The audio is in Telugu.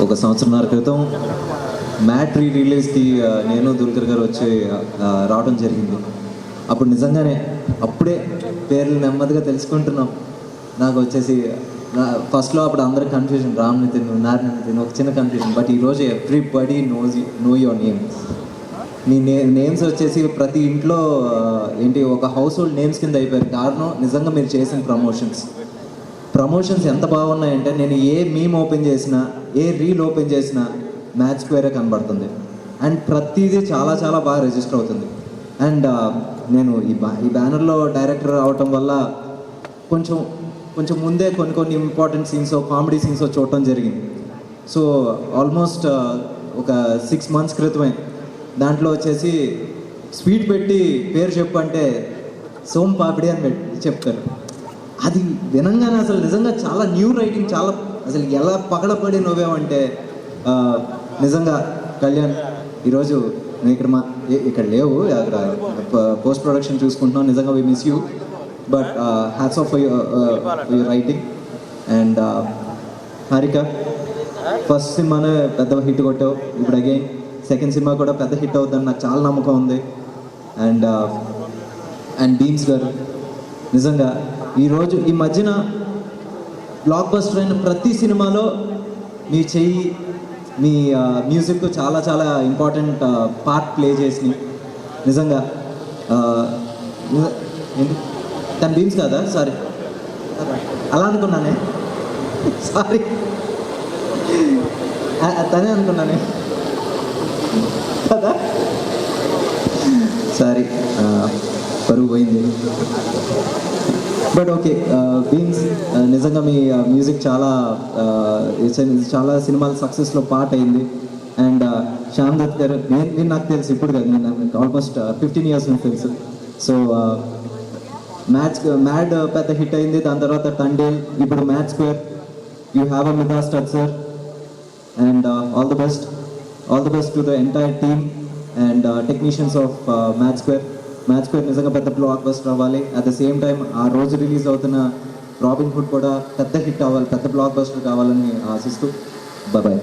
ఒక సంవత్సరంన్నర క్రితం మ్యాట్ రిలీజ్కి నేను దుల్కర్ గారు వచ్చి రావడం జరిగింది. అప్పుడు నిజంగానే అప్పుడే పేర్లు నెమ్మదిగా తెలుసుకుంటున్నాం. నాకు వచ్చేసి ఫస్ట్లో అప్పుడు అందరూ కన్ఫ్యూజన్, రామ్ నితిన్, నార్ నితిన్, ఒక చిన్న కన్ఫ్యూజన్. బట్ ఈరోజు ఎవ్రీబడీ నో యువర్ నేమ్స్. మీ నేమ్స్ వచ్చేసి ప్రతి ఇంట్లో ఏంటి ఒక హౌస్ హోల్డ్ నేమ్స్ కింద అయిపోయారు. కారణం నిజంగా మీరు చేసిన ప్రమోషన్స్ ఎంత బాగున్నాయంటే, నేను ఏ మీమ్ ఓపెన్ చేసినా, ఏ రీల్ ఓపెన్ చేసినా మ్యాచ్ స్క్వేరే కనబడుతుంది. అండ్ ప్రతిదీ చాలా చాలా బాగా రిజిస్టర్ అవుతుంది. అండ్ నేను ఈ బ్యానర్లో డైరెక్టర్ అవటం వల్ల కొంచెం ముందే కొన్ని ఇంపార్టెంట్ సీన్స్, కామెడీ సీన్స్ చూడటం జరిగింది. సో ఆల్మోస్ట్ ఒక 6 months క్రితమే దాంట్లో వచ్చేసి స్వీట్ పెట్టి పేరు చెప్పు అంటే సోమ్ పాపిడి అని చెప్తారు. అది వినంగానే అసలు నిజంగా చాలా న్యూ రైటింగ్, చాలా అసలు ఎలా పగడపడి నవ్వామంటే నిజంగా కళ్యాణ్ ఈరోజు నేను ఇక్కడ లేవు, అక్కడ పోస్ట్ ప్రొడక్షన్ చూసుకుంటున్నాను. నిజంగా we miss you, but hats off for your writing. And Harika first సినిమానే పెద్ద హిట్ కొట్టావు, ఇప్పుడు అగైన్ సెకండ్ సినిమా కూడా పెద్ద హిట్ అవుతుందని నాకు చాలా నమ్మకం ఉంది. అండ్ బీమ్స్ గారు నిజంగా ఈరోజు ఈ మధ్యన బ్లాక్ బస్టర్ అయిన ప్రతి సినిమాలో మీ చెయ్యి, మీ మ్యూజిక్ చాలా చాలా ఇంపార్టెంట్ పార్ట్ ప్లే చేసి నిజంగా తన బీమ్స్ కాదా? సారీ, అలా అనుకున్నానే, సారీ తనే అనుకున్నానే కదా, సారీ పరుగు పోయింది. బట్ ఓకే, బీమ్స్ నిజంగా మీ మ్యూజిక్ చాలా సినిమాల సక్సెస్లో పార్ట్ అయింది. అండ్ శ్యామ్ దత్ గారు, నేను నాకు తెలుసు ఇప్పుడు కదా, నేను ఆల్మోస్ట్ 15 years నుంచి తెలుసు. సో మ్యాడ్ పెద్ద హిట్ అయింది, దాని తర్వాత తండేల్, ఇప్పుడు match square. You have a mega star sir. And all the best to the entire team and technicians of match square నిజంగా పెద్ద బ్లాక్ బస్టర్ అవ్వాలి. అట్ ద సేమ్ టైం ఆ రోజు రిలీజ్ అవుతున్న రాబిన్ హుడ్ కూడా పెద్ద హిట్ అవ్వాలి, పెద్ద బ్లాక్ బస్టర్ కావాలని ఆశిస్తూ బాయ్.